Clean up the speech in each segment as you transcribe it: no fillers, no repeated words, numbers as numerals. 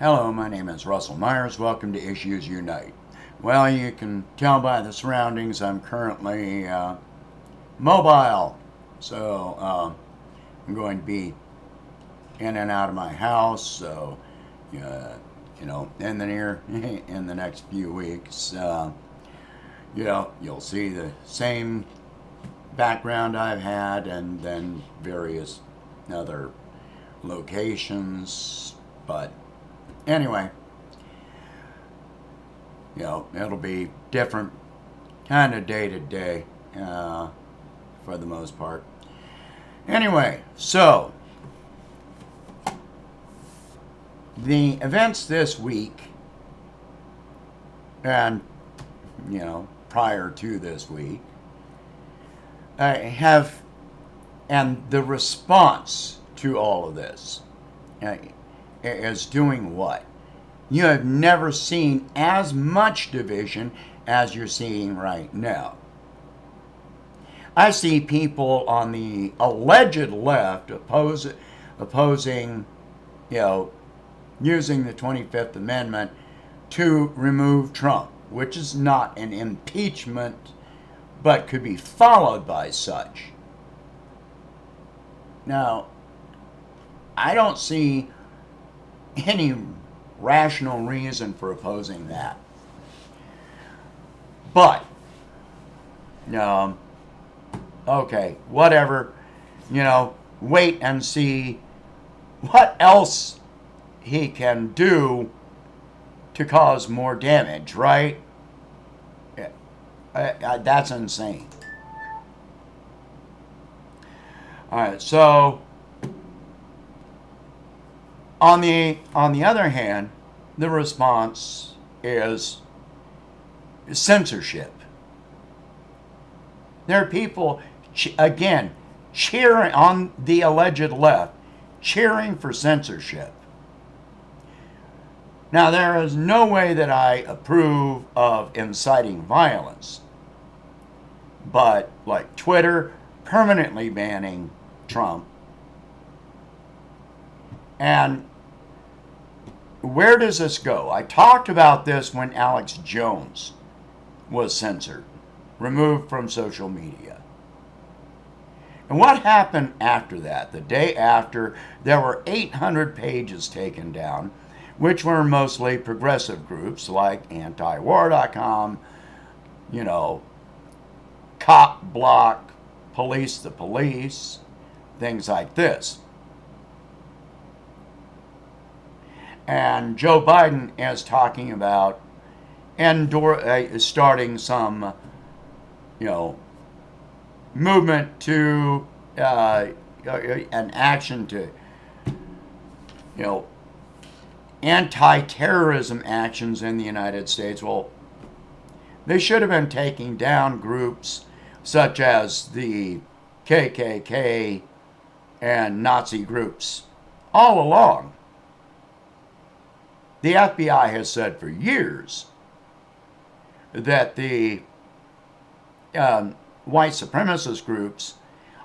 Hello, my name is Russell Myers. Welcome to Issues Unite. Well, you can tell by the surroundings I'm currently mobile, so I'm going to be in and out of my house. So, in in the next few weeks, you'll see the same background I've had, and then various other locations. But anyway, it'll be different kind of day to day for the most part. Anyway, so the events this week and, prior to this week have, and the response to all of this is doing what? You have never seen as much division as you're seeing right now. I see people on the alleged left opposing, using the 25th Amendment to remove Trump, which is not an impeachment, but could be followed by such. Now, I don't see any rational reason for opposing that. But, okay, whatever, wait and see what else he can do to cause more damage, right? That's insane. All right, so on the other hand, the response is censorship. There are people again cheering on the alleged left, cheering for censorship. Now, there is no way that I approve of inciting violence, but like Twitter permanently banning Trump. And where does this go? I talked about this when Alex Jones was censored, removed from social media. And what happened after that? The day after, there were 800 pages taken down, which were mostly progressive groups like antiwar.com, Cop Block, Police the Police, things like this. And Joe Biden is talking about starting some, movement to an action to, anti-terrorism actions in the United States. Well, they should have been taking down groups such as the KKK and Nazi groups all along. The FBI has said for years that the white supremacist groups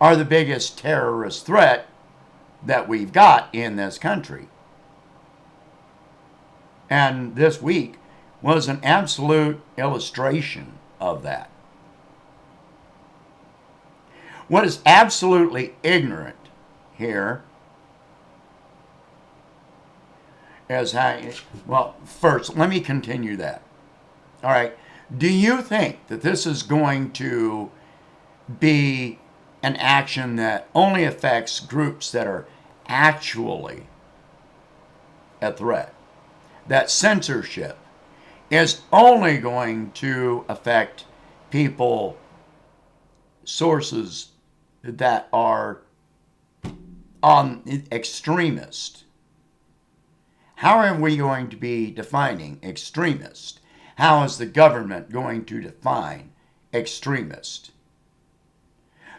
are the biggest terrorist threat that we've got in this country. And this week was an absolute illustration of that. What is absolutely ignorant here is how, well, first, let me continue that. All right. Do you think that this is going to be an action that only affects groups that are actually a threat? That censorship is only going to affect people, sources that are on extremist? How are we going to be defining extremist? How is the government going to define extremist?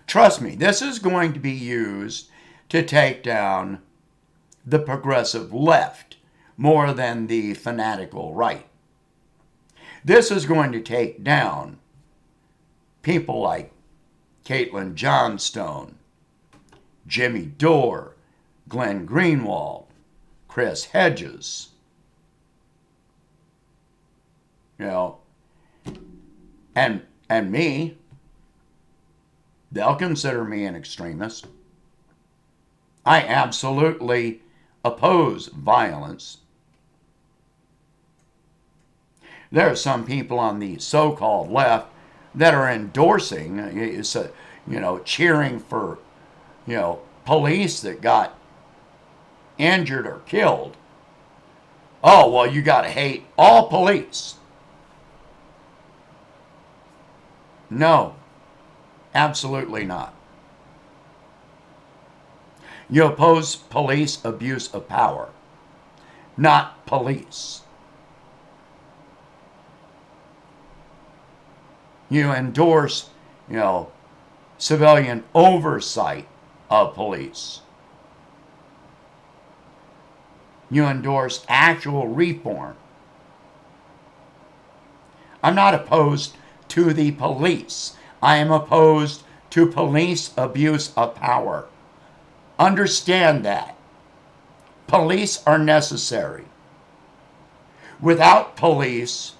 Trust me, this is going to be used to take down the progressive left more than the fanatical right. This is going to take down people like Caitlin Johnstone, Jimmy Dore, Glenn Greenwald, Chris Hedges, you know, and me, they'll consider me an extremist. I absolutely oppose violence. There are some people on the so-called left that are endorsing, cheering for, police that got injured or killed. Oh, well, you got to hate all police. No, absolutely not. You oppose police abuse of power, not police. You endorse, civilian oversight of police. You endorse actual reform. I'm not opposed to the police. I am opposed to police abuse of power. Understand that. Police are necessary. Without police,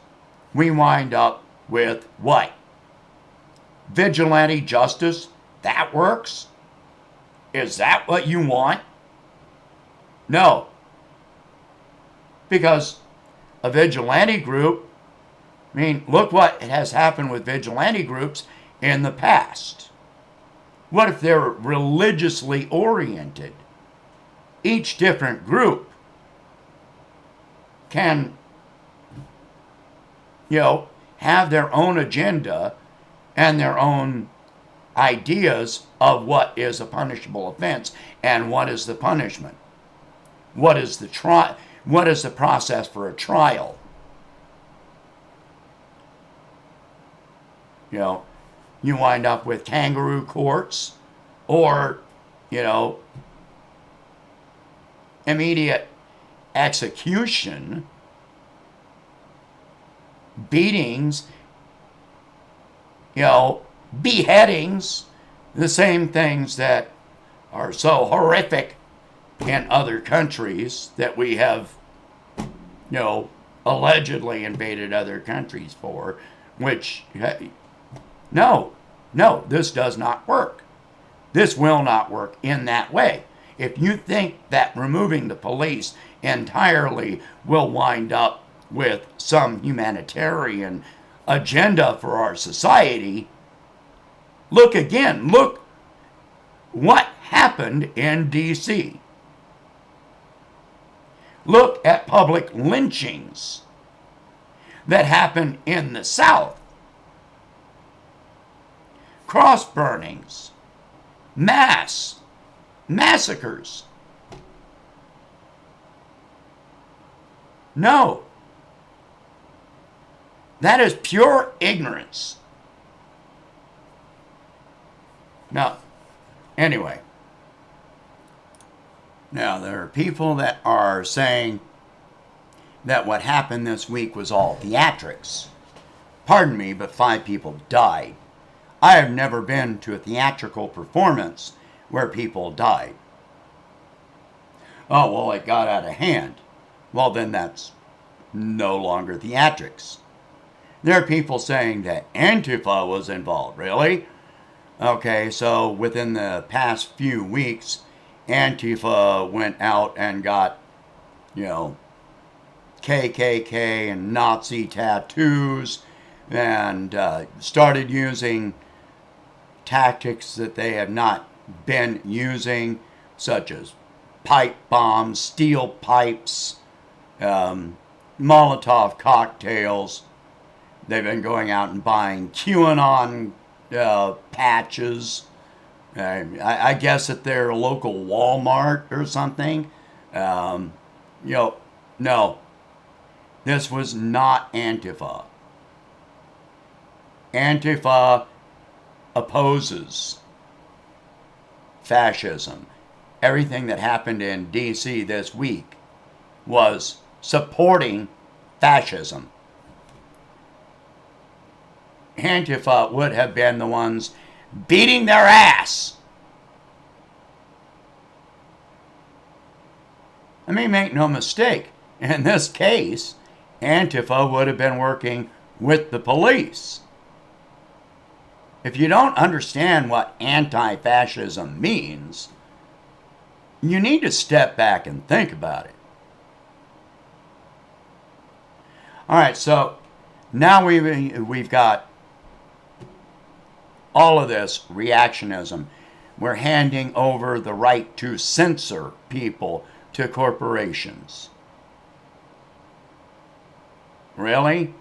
we wind up with what? Vigilante justice? That works? Is that what you want? No. Because a vigilante group, look what has happened with vigilante groups in the past. What if they're religiously oriented? Each different group can, have their own agenda and their own ideas of what is a punishable offense and what is the punishment. What is the process for a trial? You wind up with kangaroo courts or, immediate execution, beatings, beheadings, the same things that are so horrific in other countries that we have, allegedly invaded other countries for, which, no, this does not work. This will not work in that way. If you think that removing the police entirely will wind up with some humanitarian agenda for our society, look again. Look what happened in D.C. Look at public lynchings that happened in the South. Cross burnings, massacres. No. That is pure ignorance. Now, anyway. Now, there are people that are saying that what happened this week was all theatrics. Pardon me, but 5 people died. I have never been to a theatrical performance where people died. Oh, well, it got out of hand. Well, then that's no longer theatrics. There are people saying that Antifa was involved. Really? Okay, so within the past few weeks, Antifa went out and got, KKK and Nazi tattoos and started using tactics that they have not been using, such as pipe bombs, steel pipes, Molotov cocktails. They've been going out and buying QAnon patches. I guess at their local Walmart or something. No. This was not Antifa. Antifa opposes fascism. Everything that happened in D.C. this week was supporting fascism. Antifa would have been the ones beating their ass. Make no mistake. In this case, Antifa would have been working with the police. If you don't understand what anti-fascism means, you need to step back and think about it. All right, so now we've got all of this reactionism. We're handing over the right to censor people to corporations. Really?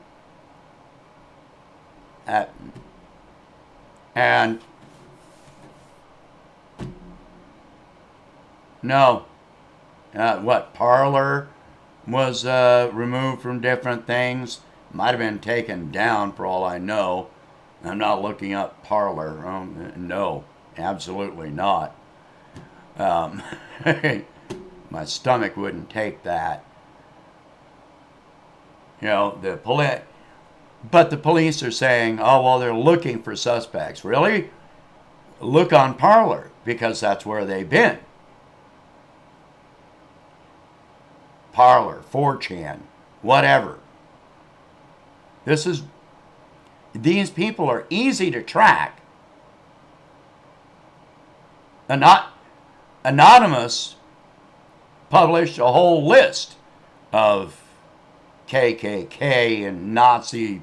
And no. What, Parler was removed from different things? Might have been taken down for all I know. I'm not looking up Parler. No, absolutely not. My stomach wouldn't take that. You know, but the police are saying, oh, well, they're looking for suspects. Really? Look on Parler, because that's where they've been. Parler, 4chan, whatever. These people are easy to track. Anonymous published a whole list of KKK and Nazi,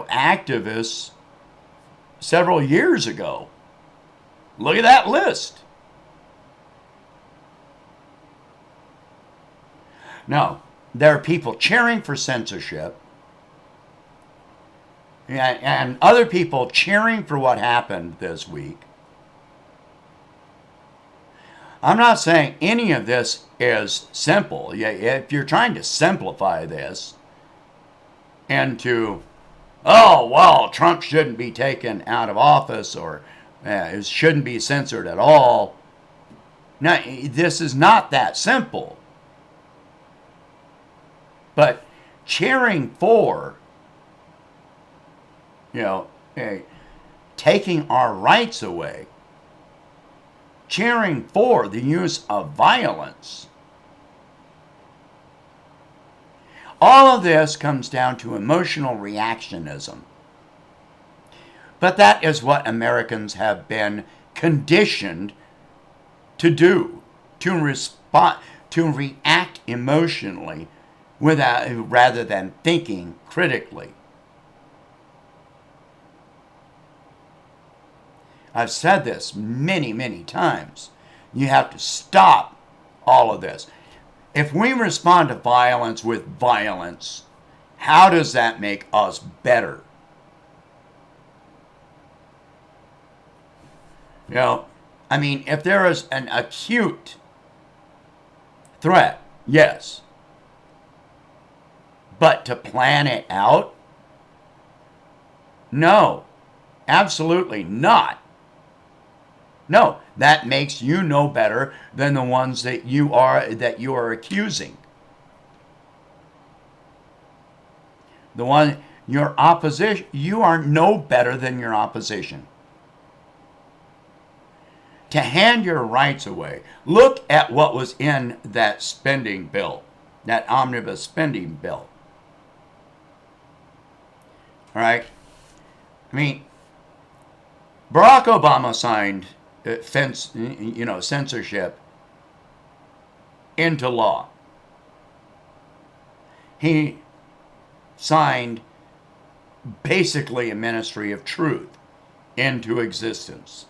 activists several years ago. Look at that list. No, there are people cheering for censorship and other people cheering for what happened this week. I'm not saying any of this is simple. If you're trying to simplify this into, oh, well, Trump shouldn't be taken out of office or it shouldn't be censored at all. No, this is not that simple. But cheering for, taking our rights away, cheering for the use of violence, all of this comes down to emotional reactionism. But that is what Americans have been conditioned to do, to respond, to react emotionally rather than thinking critically. I've said this many, many times. You have to stop all of this. If we respond to violence with violence, how does that make us better? If there is an acute threat, yes. But to plan it out? No, absolutely not. No, that makes you no better than the ones that you are accusing. Your opposition, you are no better than your opposition. To hand your rights away, look at what was in that spending bill, that omnibus spending bill. All right? Barack Obama signed censorship into law. He signed basically a ministry of truth into existence.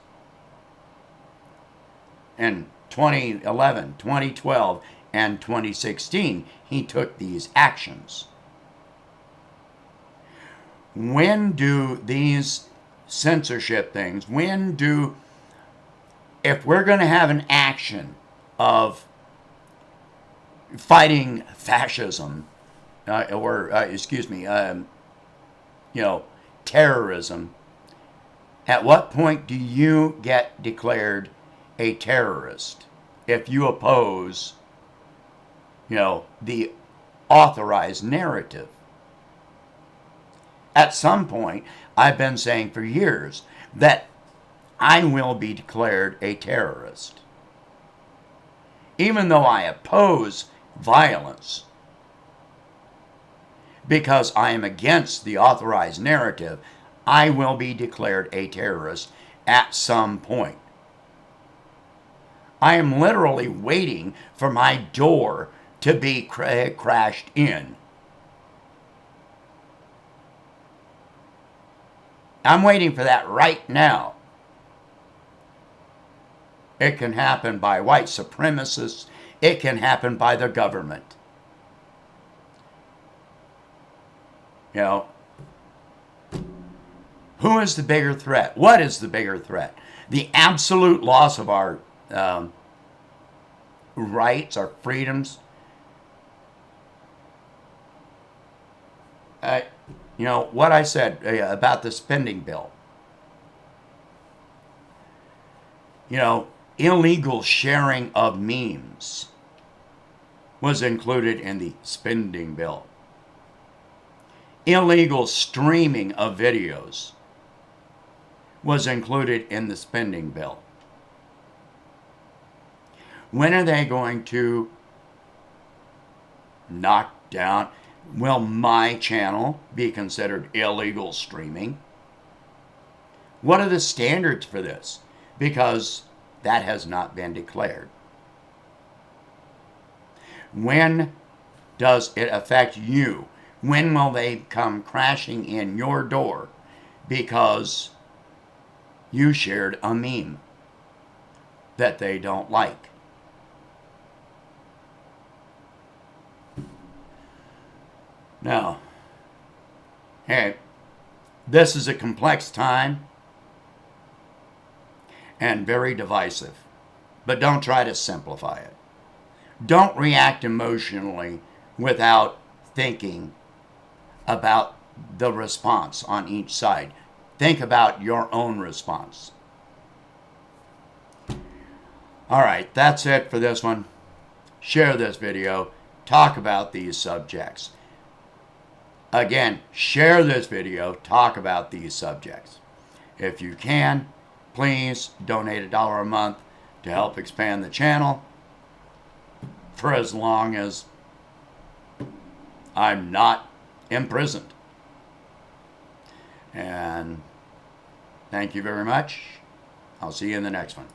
In 2011, 2012, and 2016, he took these actions. When do these censorship things, if we're going to have an action of fighting fascism, terrorism, at what point do you get declared a terrorist if you oppose, the authorized narrative? At some point, I've been saying for years that I will be declared a terrorist. Even though I oppose violence, because I am against the authorized narrative, I will be declared a terrorist at some point. I am literally waiting for my door to be crashed in. I'm waiting for that right now. It can happen by white supremacists. It can happen by the government. You know, who is the bigger threat? What is the bigger threat? The absolute loss of our rights, our freedoms. You know, what I said about the spending bill. You know, illegal sharing of memes was included in the spending bill. Illegal streaming of videos was included in the spending bill. When are they going to knock down? Will my channel be considered illegal streaming? What are the standards for this? Because that has not been declared. When does it affect you? When will they come crashing in your door because you shared a meme that they don't like? Now, hey, this is a complex time and very divisive, but don't try to simplify it. Don't react emotionally without thinking about the response on each side. Think about your own response. All right, that's it for this one. Share this video. Talk about these subjects. Again, share this video. Talk about these subjects. If you can, please donate $1 a month to help expand the channel for as long as I'm not imprisoned. And thank you very much. I'll see you in the next one.